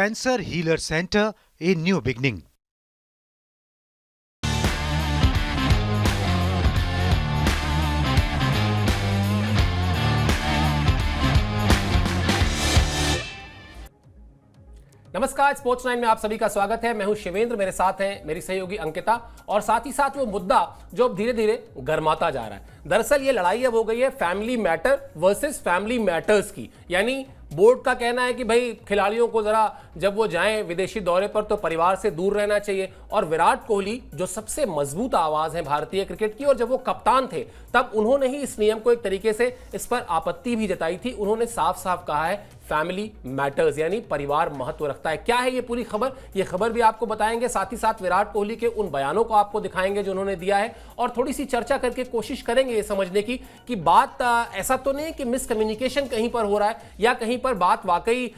Cancer Healer Center, a new beginning. नमस्कार, sports 9 में आप सभी का स्वागत है। मैं हूं शिवेंद्र, मेरे साथ हैं मेरी सहयोगी अंकिता और साथ ही साथ वो मुद्दा जो अब धीरे धीरे गर्माता जा रहा है। दरअसल ये लड़ाई अब हो गई है family matter versus family matters की। यानी बोर्ड का कहना है कि भाई खिलाड़ियों को जरा जब वो जाएं विदेशी दौरे पर तो परिवार से दूर रहना चाहिए, और विराट कोहली जो सबसे मजबूत आवाज है भारतीय क्रिकेट की, और जब वो कप्तान थे तब उन्होंने ही इस नियम को एक तरीके से इस पर आपत्ति भी जताई थी। उन्होंने साफ साफ कहा है फैमिली मैटर्स, यानी परिवार महत्व रखता है। क्या है ये पूरी खबर, ये खबर भी आपको बताएंगे, साथ ही साथ विराट कोहली के उन बयानों को आपको दिखाएंगे जो उन्होंने दिया है, और थोड़ी सी चर्चा करके कोशिश करेंगे ये समझने की कि बात ऐसा तो नहीं कि मिसकम्युनिकेशन कहीं पर हो रहा है या कहीं पर बात वाकई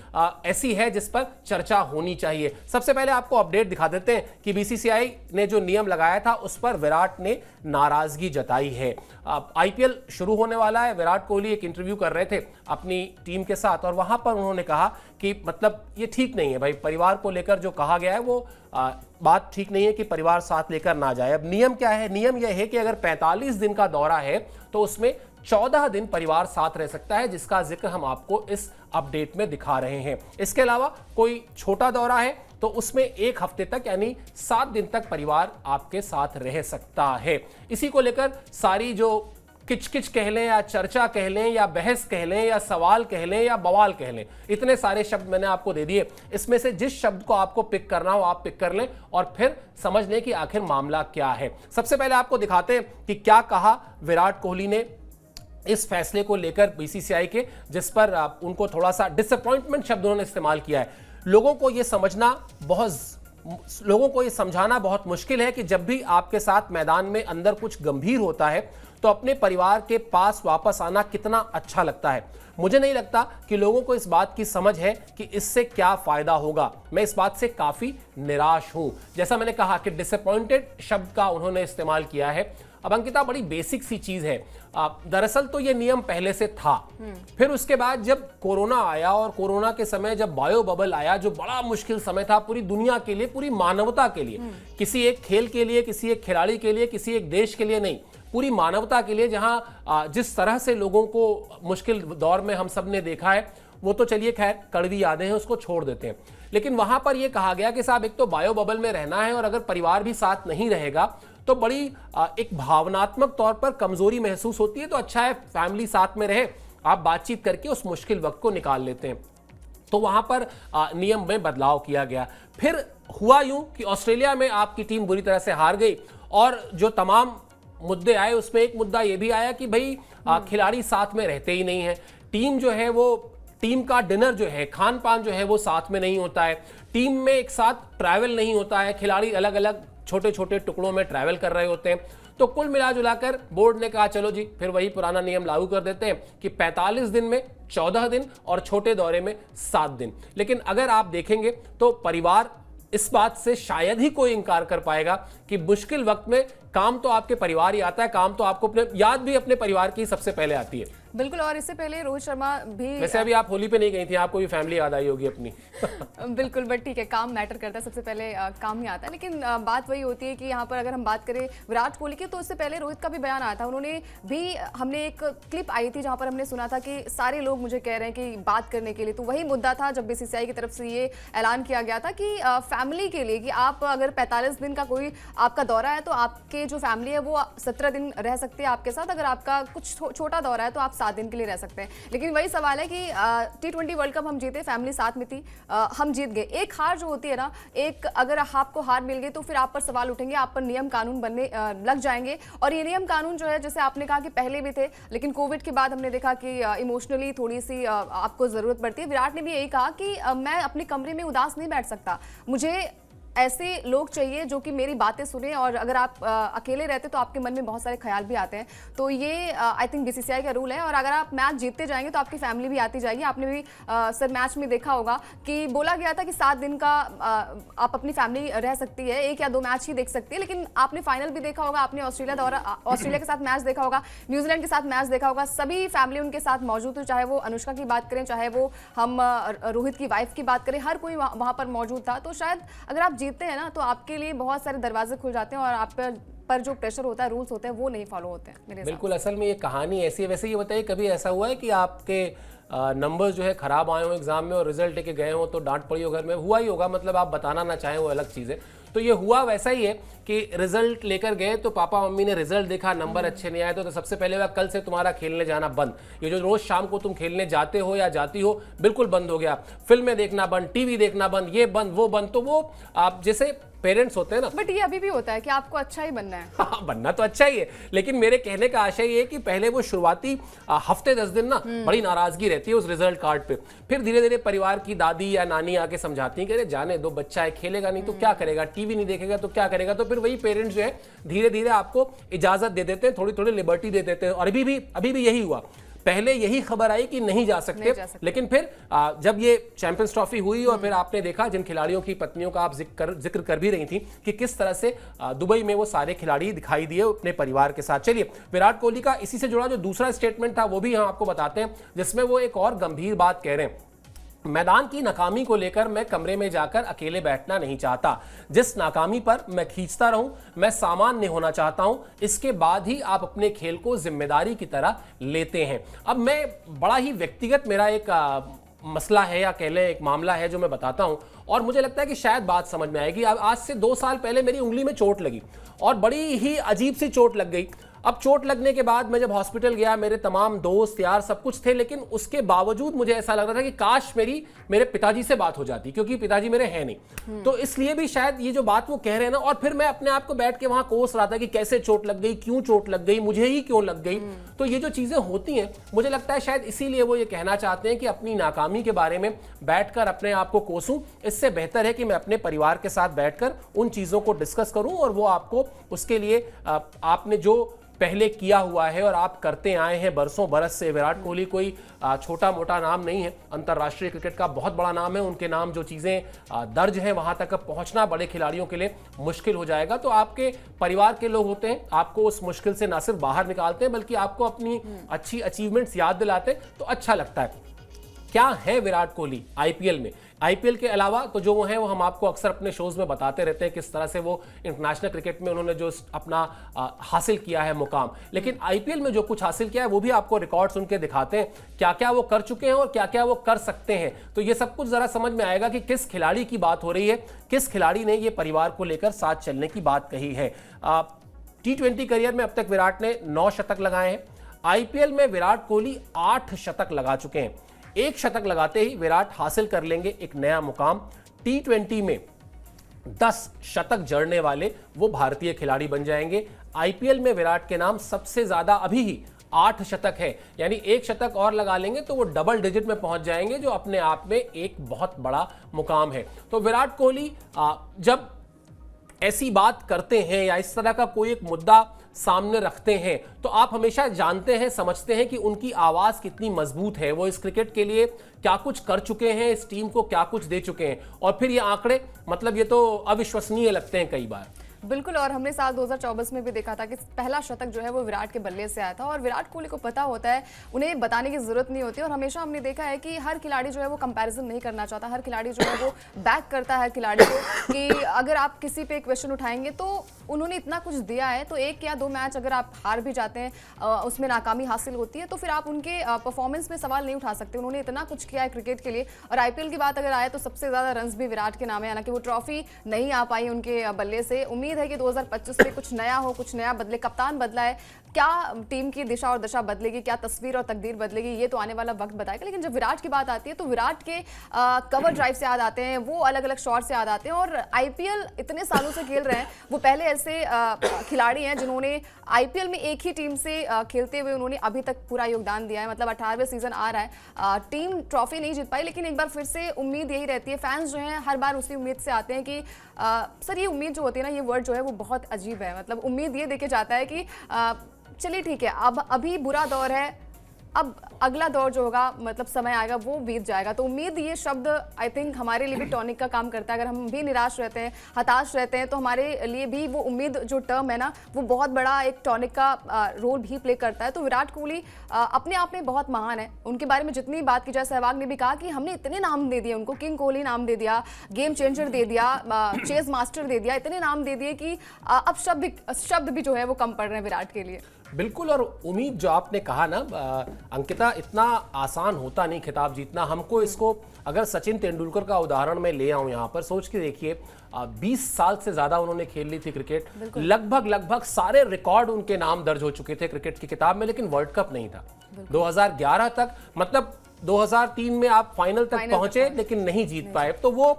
ऐसी है जिस पर चर्चा होनी चाहिए। सबसे पहले आपको अपडेट दिखा देते हैं कि बीसीसीआई ने जो नियम लगाया था उस पर विराट ने नाराजगी जताई है। आईपीएल शुरू होने वाला है, विराट कोहली एक इंटरव्यू कर रहे थे अपनी टीम के साथ और वहां पर उन्होंने कहा कि मतलब ये ठीक नहीं है भाई, परिवार को लेकर जो कहा गया है वो बात ठीक नहीं है कि परिवार साथ लेकर ना जाए। अब नियम क्या है? नियम यह है कि अगर 45 दिन का दौरा है तो उसमें 14 दिन परिवार साथ रह सकता है, जिसका जिक्र हम आपको इस अपडेट में दिखा रहे हैं। इसके अलावा कोई छोटा दौरा है तो उसमें 1 हफ्ते तक यानी 7 दिन तक परिवार आपके साथ रह सकता है। इसी को लेकर सारी जो किचकिच कह लें या चर्चा कह लें या बहस कह लें या सवाल कह लें या बवाल कह लें, इतने सारे शब्द मैंने आपको दे दिए। इसमें से जिस शब्द को आपको पिक करना हो आप पिक कर लें और फिर समझ लें कि आखिर मामला क्या है। सबसे पहले आपको दिखाते हैं कि क्या कहा विराट कोहली ने इस फैसले को लेकर बीसीसीआई के, जिस पर उनको थोड़ा सा डिसअपॉइंटमेंट शब्द उन्होंने इस्तेमाल किया है। लोगों को यह समझाना बहुत मुश्किल है कि जब भी आपके साथ मैदान में अंदर कुछ गंभीर होता है तो अपने परिवार के पास वापस आना कितना अच्छा लगता है। मुझे नहीं लगता कि लोगों को इस बात की समझ है कि इससे क्या फायदा होगा। मैं इस बात से काफी निराश हूं। जैसा मैंने कहा कि डिसअपॉइंटेड शब्द का उन्होंने इस्तेमाल किया है। अब अंकिता, बड़ी बेसिक सी चीज है। दरअसल तो ये नियम पहले से था, फिर उसके बाद जब कोरोना आया और कोरोना के समय जब बायो बबल आया, जो बड़ा मुश्किल समय था पूरी दुनिया के लिए, पूरी मानवता के लिए, किसी एक खेल के लिए, किसी एक खिलाड़ी के लिए, किसी एक देश के लिए नहीं, पूरी मानवता के लिए, जहां जिस तरह से लोगों को मुश्किल दौर में हम सब ने देखा है, वो तो चलिए खैर कड़वी यादें हैं, उसको छोड़ देते हैं। लेकिन वहां पर यह कहा गया कि साहब एक तो बायो बबल में रहना है और अगर परिवार भी साथ नहीं रहेगा तो बड़ी एक भावनात्मक तौर पर कमजोरी महसूस होती है। तो अच्छा है फैमिली साथ में रहे, आप बातचीत करके उस मुश्किल वक्त को निकाल लेते हैं। तो वहां पर नियम में बदलाव किया गया। फिर हुआ यूं कि ऑस्ट्रेलिया में आपकी टीम बुरी तरह से हार गई और जो तमाम मुद्दे आए उसमें एक मुद्दा यह भी आया कि भाई खिलाड़ी साथ में रहते ही नहीं है। टीम जो है वो, टीम का डिनर जो है, खान पान जो है वो साथ में नहीं होता है, टीम में एक साथ ट्रैवल नहीं होता है, खिलाड़ी अलग अलग छोटे छोटे टुकड़ों में ट्रैवल कर रहे होते हैं। तो कुल मिला जुलाकर बोर्ड ने कहा चलो जी फिर वही पुराना नियम लागू कर देते हैं कि 45 दिन में 14 दिन और छोटे दौरे में 7 दिन। लेकिन अगर आप देखेंगे तो परिवार इस बात से शायद ही कोई इंकार कर पाएगा कि मुश्किल वक्त में काम तो आपके परिवार ही आता है, काम तो आपको अपने याद भी अपने परिवार की सबसे पहले आती है। बिल्कुल। और इससे पहले रोहित शर्मा भी, वैसे अभी आप होली पे नहीं गई थी, आपको भी फैमिली याद आई होगी अपनी। बिल्कुल, बट ठीक है, काम मैटर करता है, सबसे पहले काम ही आता है। लेकिन बात वही होती है कि यहाँ पर अगर हम बात करें विराट कोहली की, तो उससे पहले रोहित का भी बयान आया था। उन्होंने भी, हमने एक क्लिप आई थी जहाँ पर हमने सुना था कि सारे लोग मुझे कह रहे हैं कि बात करने के लिए, तो वही मुद्दा था जब बीसीसीआई की तरफ से ये ऐलान किया गया था कि फैमिली के लिए, कि आप अगर 45 दिन का कोई आपका दौरा है तो आपके जो फैमिली है वो 17 दिन रह सकती है आपके साथ। अगर आपका कुछ छोटा दौरा है तो आप 7 दिन के लिए रह सकते हैं। लेकिन वही सवाल है कि T20 वर्ल्ड कप हम जीते, फैमिली साथ में थी, हम जीत गए। एक हार जो होती है ना, एक अगर आपको हार मिल गई तो फिर आप पर सवाल उठेंगे, आप पर नियम कानून बनने लग जाएंगे। और ये नियम कानून जो है, जैसे आपने कहा कि पहले भी थे, लेकिन कोविड के बाद हमने देखा कि इमोशनली थोड़ी सी आपको जरूरत पड़ती है। विराट ने भी यही कहा कि मैं अपने कमरे में उदास नहीं बैठ सकता, मुझे ऐसे लोग चाहिए जो कि मेरी बातें सुने, और अगर आप अकेले रहते तो आपके मन में बहुत सारे ख्याल भी आते हैं। तो ये आई थिंक बीसीसीआई का रूल है। और अगर आप मैच जीतते जाएंगे तो आपकी फैमिली भी आती जाएगी। आपने भी सर मैच में देखा होगा कि बोला गया था कि 7 दिन का आप अपनी फैमिली रह सकती है, 1 या 2 मैच ही देख सकती है, लेकिन आपने फाइनल भी देखा होगा, आपने ऑस्ट्रेलिया के साथ मैच देखा होगा, न्यूजीलैंड के साथ मैच देखा होगा, सभी फैमिली उनके साथ मौजूद थी। चाहे वो अनुष्का की बात करें, चाहे वो हम रोहित की वाइफ की बात करें, हर कोई वहां पर मौजूद था। तो शायद अगर आप जीतते हैं ना तो आपके लिए बहुत सारे दरवाजे खुल जाते हैं और आप पर जो प्रेशर होता है, रूल्स होते हैं, वो नहीं फॉलो होते हैं मेरे हिसाब से। बिल्कुल, असल में ये कहानी ऐसी है। वैसे ये बताइए, कभी ऐसा हुआ है कि आपके नंबर्स जो है खराब आए हो एग्जाम में और रिजल्ट लेके गए हो तो डांट पड़ी हो घर में? हुआ ही होगा, मतलब आप बताना ना चाहें वो अलग चीज़ है। तो ये हुआ वैसा ही है कि रिजल्ट लेकर गए तो पापा मम्मी ने रिजल्ट देखा, नंबर अच्छे नहीं आए तो सबसे पहले वह कल से तुम्हारा खेलने जाना बंद। ये जो रोज शाम को तुम खेलने जाते हो या जाती हो, बिल्कुल बंद हो गया। फिल्में देखना बंद, टीवी देखना बंद, ये बंद वो बंद। तो वो आप जैसे पेरेंट्स होते हैं ना, बट ये अभी भी होता है कि आपको अच्छा ही बनना है। हाँ, बनना तो अच्छा ही है, लेकिन मेरे कहने का आशय ये है कि पहले वो शुरुआती हफ्ते 10 दिन ना बड़ी नाराजगी रहती है उस रिजल्ट कार्ड पे। फिर धीरे धीरे परिवार की दादी या नानी आके समझाती हैं कि अरे जाने दो, बच्चा है, खेलेगा नहीं तो क्या करेगा, टीवी नहीं देखेगा तो क्या करेगा। तो फिर वही पेरेंट्स जो है धीरे धीरे आपको इजाजत दे देते हैं, थोड़ी थोड़ी लिबर्टी दे देते हैं। और अभी भी यही हुआ। पहले यही खबर आई कि नहीं जा सकते, लेकिन फिर जब ये चैंपियंस ट्रॉफी हुई और फिर आपने देखा जिन खिलाड़ियों की पत्नियों का आप जिक्र कर भी रही थी कि किस तरह से दुबई में वो सारे खिलाड़ी दिखाई दिए अपने परिवार के साथ। चलिए, विराट कोहली का इसी से जुड़ा जो दूसरा स्टेटमेंट था वो भी हम आपको बताते हैं, जिसमें वो एक और गंभीर बात कह रहे हैं। मैदान की नाकामी को लेकर मैं कमरे में जाकर अकेले बैठना नहीं चाहता। जिस नाकामी पर मैं खींचता रहूं, मैं सामान्य होना चाहता हूं। इसके बाद ही आप अपने खेल को जिम्मेदारी की तरह लेते हैं। अब मैं बड़ा ही व्यक्तिगत मेरा एक मसला है या कह लें एक मामला है जो मैं बताता हूं, और मुझे लगता है कि शायद बात समझ में आएगी। अब आज से 2 साल पहले मेरी उंगली में चोट लगी और बड़ी ही अजीब सी चोट लग गई। अब चोट लगने के बाद मैं जब हॉस्पिटल गया, मेरे तमाम दोस्त यार सब कुछ थे, लेकिन उसके बावजूद मुझे ऐसा लग रहा था कि काश मेरे पिताजी से बात हो जाती, क्योंकि पिताजी मेरे हैं नहीं। तो इसलिए भी शायद ये जो बात वो कह रहे हैं ना, और फिर मैं अपने आप को बैठ के वहां कोस रहा था कि कैसे चोट लग गई, क्यों चोट लग गई, मुझे ही क्यों लग गई। तो ये जो चीजें होती हैं, मुझे लगता है शायद इसीलिए वो ये कहना चाहते हैं कि अपनी नाकामी के बारे में बैठकर अपने आप को कोसूं, इससे बेहतर है कि मैं अपने परिवार के साथ बैठकर उन चीजों को डिस्कस करूं और वो आपको उसके लिए आपने जो पहले किया हुआ है और आप करते आए हैं बरसों बरस से। विराट कोहली कोई छोटा मोटा नाम नहीं है, अंतर्राष्ट्रीय क्रिकेट का बहुत बड़ा नाम है। उनके नाम जो चीज़ें दर्ज हैं वहां तक पहुंचना बड़े खिलाड़ियों के लिए मुश्किल हो जाएगा। तो आपके परिवार के लोग होते हैं, आपको उस मुश्किल से ना सिर्फ बाहर निकालते हैं बल्कि आपको अपनी अच्छी अचीवमेंट्स याद दिलाते हैं, तो अच्छा लगता है। क्या है विराट कोहली आईपीएल में? आईपीएल के अलावा तो जो वो है वो हम आपको अक्सर अपने शोज में बताते रहते हैं किस तरह से वो इंटरनेशनल क्रिकेट में उन्होंने जो अपना हासिल किया है मुकाम, लेकिन आईपीएल में जो कुछ हासिल किया है वो भी आपको रिकॉर्ड्स उनके दिखाते हैं, क्या क्या वो कर चुके हैं और क्या क्या वो कर सकते हैं। तो ये सब कुछ जरा समझ में आएगा कि किस खिलाड़ी की बात हो रही है, किस खिलाड़ी ने ये परिवार को लेकर साथ चलने की बात कही है। T20 करियर में अब तक विराट ने 9 शतक लगाए हैं। आईपीएल में विराट कोहली 8 शतक लगा चुके हैं। 1 शतक लगाते ही विराट हासिल कर लेंगे एक नया मुकाम। T20 में 10 शतक जड़ने वाले वो भारतीय खिलाड़ी बन जाएंगे। आईपीएल में विराट के नाम सबसे ज्यादा अभी ही 8 शतक है, यानी 1 शतक और लगा लेंगे तो वो डबल डिजिट में पहुंच जाएंगे, जो अपने आप में एक बहुत बड़ा मुकाम है। तो विराट कोहली जब ऐसी बात करते हैं या इस तरह का कोई एक मुद्दा सामने रखते हैं तो आप हमेशा जानते हैं, समझते हैं कि उनकी आवाज कितनी मजबूत है, वो इस क्रिकेट के लिए क्या कुछ कर चुके हैं, इस टीम को क्या कुछ दे चुके हैं। और फिर ये आंकड़े, मतलब ये तो अविश्वसनीय लगते हैं कई बार। बिल्कुल, और हमने साल 2024 में भी देखा था कि पहला शतक जो है वो विराट के बल्ले से आया था, और विराट कोहली को पता होता है, उन्हें बताने की जरूरत नहीं होती। और हमेशा हमने देखा है कि हर खिलाड़ी जो है वो कंपैरिजन नहीं करना चाहता, हर खिलाड़ी जो है वो बैक करता है खिलाड़ी को कि अगर आप किसी पे क्वेश्चन उठाएंगे तो उन्होंने इतना कुछ दिया है, तो 1 या 2 मैच अगर आप हार भी जाते हैं, उसमें नाकामी हासिल होती है, तो फिर आप उनके परफॉर्मेंस में सवाल नहीं उठा सकते। उन्होंने इतना कुछ किया है क्रिकेट के लिए। और आईपीएल की बात अगर आए तो सबसे ज्यादा रन्स भी विराट के नाम है, हालांकि वो ट्रॉफी नहीं आ पाई उनके बल्ले से। उम्मीद है कि 2025 में कुछ नया हो, कुछ नया बदले। कप्तान बदला है, क्या टीम की दिशा और दशा बदलेगी, क्या तस्वीर और तकदीर बदलेगी, ये तो आने वाला वक्त बताएगा। लेकिन जब विराट की बात आती है तो विराट के कवर ड्राइव से याद आते हैं, वो अलग अलग शॉट से याद आते हैं। और आईपीएल इतने सालों से खेल रहे हैं, वो पहले ऐसे खिलाड़ी हैं जिन्होंने आईपीएल में एक ही टीम से खेलते हुए उन्होंने अभी तक पूरा योगदान दिया है। मतलब 18वें सीजन आ रहा है, टीम ट्रॉफी नहीं जीत पाई, लेकिन एक बार फिर से उम्मीद यही रहती है। फैंस जो हैं हर बार उसी उम्मीद से आते हैं कि सर ये उम्मीद जो होती है ना, ये वर्ड जो है वो बहुत अजीब है। मतलब उम्मीद ये देके जाता है कि चलिए ठीक है, अब अभी बुरा दौर है, अब अगला दौर जो होगा मतलब समय आएगा वो बीत जाएगा। तो उम्मीद ये शब्द आई थिंक हमारे लिए भी टॉनिक का काम करता है। अगर हम भी निराश रहते हैं, हताश रहते हैं, तो हमारे लिए भी वो उम्मीद जो टर्म है ना, वो बहुत बड़ा एक टॉनिक का रोल भी प्ले करता है। तो विराट कोहली अपने आप में बहुत महान है। उनके बारे में जितनी बात की जाए, सहवाग ने भी कहा कि हमने इतने नाम दे दिए उनको, किंग कोहली नाम दे दिया, गेम चेंजर दे दिया, चेस मास्टर दे दिया, इतने नाम दे दिए कि अब शब्द भी जो है वो कम पड़ रहे हैं विराट के लिए। बिल्कुल। और उम्मीद जो आपने कहा ना अंकिता, इतना आसान होता नहीं खिताब जीतना। हमको इसको अगर सचिन तेंदुलकर का उदाहरण मैं ले आऊं यहाँ पर, सोच के देखिए 20 साल से ज्यादा उन्होंने खेल ली थी क्रिकेट, लगभग सारे रिकॉर्ड उनके नाम दर्ज हो चुके थे क्रिकेट की किताब में, लेकिन वर्ल्ड कप नहीं था 2011 तक। मतलब 2003 में आप फाइनल तक पहुंचे लेकिन नहीं जीत पाए। तो वो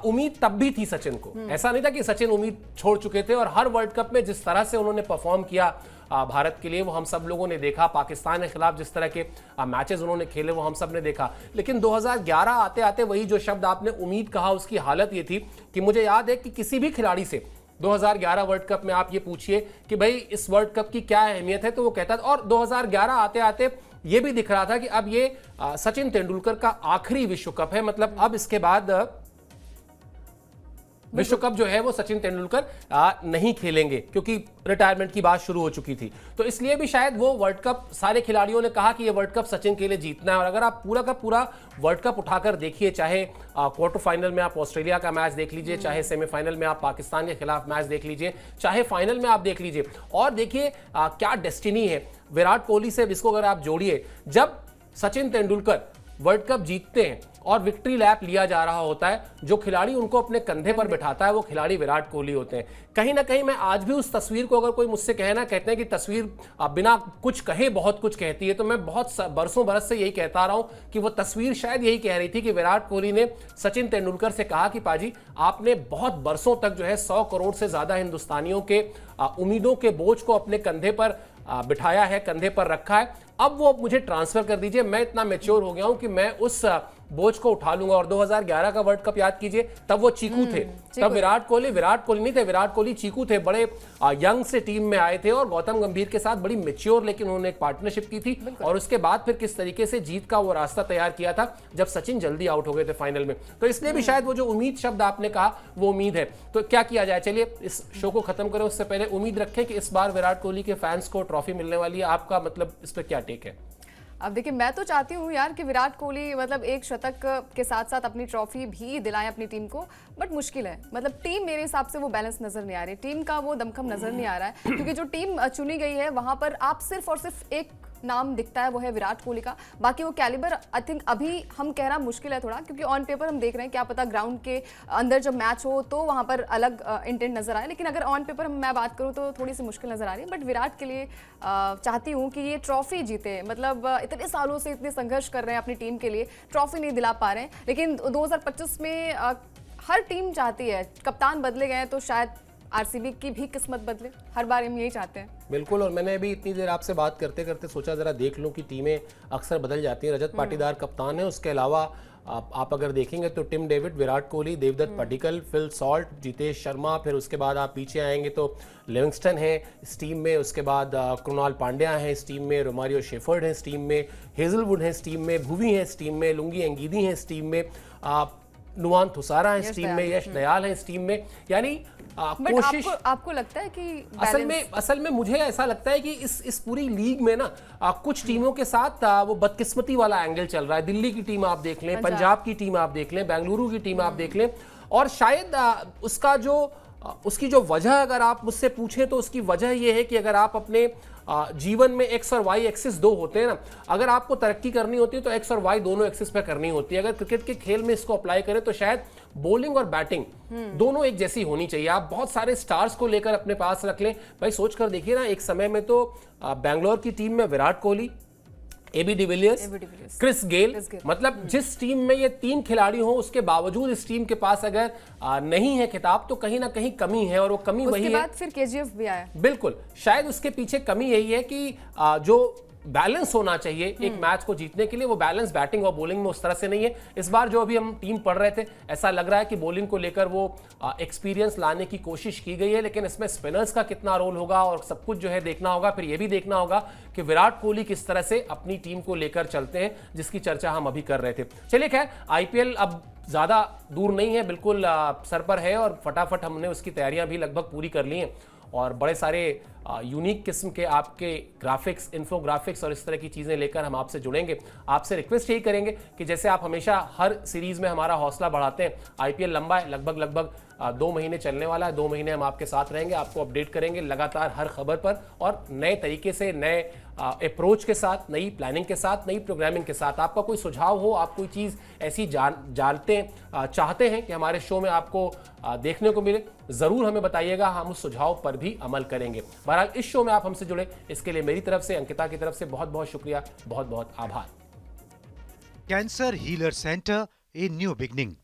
उम्मीद तब भी थी सचिन को, ऐसा नहीं था कि सचिन उम्मीद छोड़ चुके थे। और हर वर्ल्ड कप में जिस तरह से उन्होंने परफॉर्म किया भारत के लिए, वो हम सब लोगों ने देखा। पाकिस्तान के खिलाफ जिस तरह के मैचेस उन्होंने खेले वो हम सब ने देखा। लेकिन 2011 आते आते वही जो शब्द आपने उम्मीद कहा, उसकी हालत ये थी कि मुझे याद है कि किसी भी खिलाड़ी से 2011 वर्ल्ड कप में आप ये पूछिए कि भाई इस वर्ल्ड कप की क्या अहमियत है, तो वो कहता था। और 2011 आते आते ये भी दिख रहा था कि अब ये सचिन तेंदुलकर का आखिरी विश्व कप है। मतलब अब इसके बाद विश्व कप जो है वो सचिन तेंदुलकर नहीं खेलेंगे, क्योंकि रिटायरमेंट की बात शुरू हो चुकी थी। तो इसलिए भी शायद वो वर्ल्ड कप सारे खिलाड़ियों ने कहा कि ये वर्ल्ड कप सचिन के लिए जीतना है। और अगर आप पूरा का पूरा वर्ल्ड कप उठाकर देखिए, चाहे क्वार्टर फाइनल में आप ऑस्ट्रेलिया का मैच देख लीजिए, चाहे सेमीफाइनल में आप पाकिस्तान के खिलाफ मैच देख लीजिए, चाहे फाइनल में आप देख लीजिए, और देखिए क्या डेस्टिनी है विराट कोहली से। इसको अगर आप जोड़िए, जब सचिन तेंदुलकर वर्ल्ड कप जीतते हैं और विक्ट्री लैप लिया जा रहा होता है, जो खिलाड़ी उनको अपने कंधे पर बिठाता है वो खिलाड़ी विराट कोहली होते हैं। कहीं ना कहीं मैं आज भी उस तस्वीर को, अगर कोई मुझसे कहे ना, कहते हैं कि तस्वीर बिना कुछ कहे बहुत कुछ कहती है, तो मैं बहुत बरसों बरस से यही कहता आ रहा हूं कि वो तस्वीर शायद यही कह रही थी कि विराट कोहली ने सचिन तेंदुलकर से कहा कि पाजी आपने बहुत बरसों तक जो है 100 करोड़ से ज्यादा हिंदुस्तानियों के उम्मीदों के बोझ को अपने कंधे पर बिठाया है, कंधे पर रखा है। अब वो मुझे ट्रांसफर कर दीजिए, मैं इतना मैच्योर हो गया हूं कि मैं उस बोझ को उठा लूंगा। और 2011 का वर्ल्ड कप याद कीजिए, तब वो चीकू थे, तब विराट कोहली नहीं थे, विराट कोहली चीकू थे। बड़े यंग से टीम में आए थे और गौतम गंभीर के साथ बड़ी मैच्योर लेकिन उन्होंने एक पार्टनरशिप की थी। और उसके बाद फिर किस तरीके से जीत का वो रास्ता तैयार किया था जब सचिन जल्दी आउट हो गए थे फाइनल में। तो इसलिए भी शायद वो जो उम्मीद शब्द आपने कहा वो उम्मीद है। तो क्या किया जाए, चलिए इस शो को खत्म करें उससे पहले उम्मीद रखें कि इस बार विराट कोहली के फैंस को ट्रॉफी मिलने वाली है। आपका मतलब इस पर क्या टेक है? अब देखिए, मैं तो चाहती हूँ यार कि विराट कोहली मतलब एक शतक के साथ साथ अपनी ट्रॉफी भी दिलाएं अपनी टीम को, बट मुश्किल है। मतलब टीम मेरे हिसाब से वो बैलेंस नजर नहीं आ रही, टीम का वो दमखम नजर नहीं आ रहा है, क्योंकि जो टीम चुनी गई है वहां पर आप सिर्फ और सिर्फ एक नाम दिखता है, वो है विराट कोहली का। बाकी वो कैलिबर आई थिंक अभी हम कहना मुश्किल है थोड़ा, क्योंकि ऑन पेपर हम देख रहे हैं, क्या पता ग्राउंड के अंदर जब मैच हो तो वहां पर अलग इंटेंट नजर आए, लेकिन अगर ऑन पेपर मैं बात करूं तो थोड़ी सी मुश्किल नजर आ रही है। बट विराट के लिए चाहती हूँ कि ये ट्रॉफी जीते। मतलब इतने सालों से इतने संघर्ष कर रहे हैं अपनी टीम के लिए, ट्रॉफी नहीं दिला पा रहे हैं, लेकिन 2025 में हर टीम चाहती है, कप्तान बदले गए तो शायद आरसीबी की भी किस्मत बदले, हर बार हम यही चाहते हैं। बिल्कुल। और मैंने अभी इतनी देर आपसे बात करते करते सोचा जरा देख लूं कि टीमें अक्सर बदल जाती हैं। रजत पाटीदार कप्तान है, उसके अलावा आप अगर देखेंगे तो Tim David, Virat Kohli, Devdutt Padikkal, Phil Salt, Jitesh Sharma, फिर उसके बाद आप पीछे आएंगे तो लिविंगस्टन है इस टीम में, उसके बाद कृणाल पांड्या है इस टीम में, रोमारियो शेफर्ड है इस टीम में, हेजलवुड है इस टीम में, भुवी है इस टीम में, लुंगी एंगीदी है इस टीम में, नुआन थुसारा है इस टीम में, यश दयाल है इस टीम में। यानी कोशिश आपको लगता है कि असल में मुझे ऐसा लगता है कि इस पूरी लीग में ना कुछ टीमों के साथ वो बदकिस्मती वाला एंगल चल रहा है। दिल्ली की टीम आप देख लें, पंजाब की टीम आप देख लें, बेंगलुरु की टीम आप देख लें, और शायद उसकी जो वजह अगर आप मुझसे पूछें तो उसकी वजह यह है कि अगर आप अपने जीवन में एक्स और वाई एक्सिस दो होते हैं ना, अगर आपको तरक्की करनी होती है तो एक्स और वाई दोनों एक्सिस पे करनी होती है। अगर क्रिकेट के खेल में इसको अप्लाई करें तो शायद बॉलिंग और बैटिंग दोनों एक जैसी होनी चाहिए। आप बहुत सारे स्टार्स को लेकर अपने पास रख लें। भाई सोच कर देखिए ना, एक समय में तो बैंगलोर की टीम में Virat Kohli, AB de Villiers, AB de Villiers, Chris Gayle, Chris Gayle. मतलब जिस टीम में ये 3 खिलाड़ी हो उसके बावजूद इस टीम के पास अगर नहीं है खिताब तो कहीं ना कहीं कमी है, और वो कमी वही उसके है। बाद फिर KGF भी आया। बिल्कुल, शायद उसके पीछे कमी यही है कि जो बैलेंस होना चाहिए एक मैच को जीतने के लिए, वो बैलेंस बैटिंग और बॉलिंग में उस तरह से नहीं है। इस बार जो अभी हम टीम पढ़ रहे थे, ऐसा लग रहा है कि बॉलिंग को लेकर वो एक्सपीरियंस लाने की कोशिश की गई है, लेकिन इसमें स्पिनर्स का कितना रोल होगा और सब कुछ जो है देखना होगा। फिर ये भी देखना होगा कि विराट कोहली किस तरह से अपनी टीम को लेकर चलते हैं, जिसकी चर्चा हम अभी कर रहे थे। चलिए खैर, IPL अब ज़्यादा दूर नहीं है, बिल्कुल सर पर है, और फटाफट हमने उसकी तैयारियां भी लगभग पूरी कर ली हैं, और बड़े सारे यूनिक किस्म के आपके ग्राफिक्स, इन्फोग्राफिक्स और इस तरह की चीज़ें लेकर हम आपसे जुड़ेंगे। आपसे रिक्वेस्ट यही करेंगे कि जैसे आप हमेशा हर सीरीज़ में हमारा हौसला बढ़ाते हैं, IPL लंबा है, लगभग 2 महीने चलने वाला है। 2 महीने हम आपके साथ रहेंगे, आपको अपडेट करेंगे लगातार हर खबर पर, और नए तरीके से, नए अप्रोच के साथ, नई प्लानिंग के साथ, नई प्रोग्रामिंग के साथ। आपका कोई सुझाव हो, आप कोई चीज़ ऐसी चाहते हैं कि हमारे शो में आपको देखने को मिले, ज़रूर हमें बताइएगा, हम उस सुझाव पर भी अमल करेंगे। बहरहाल इस शो में आप हमसे जुड़े, इसके लिए मेरी तरफ से, अंकिता की तरफ से बहुत बहुत शुक्रिया, बहुत बहुत आभार। Cancer Healer Center, a new beginning.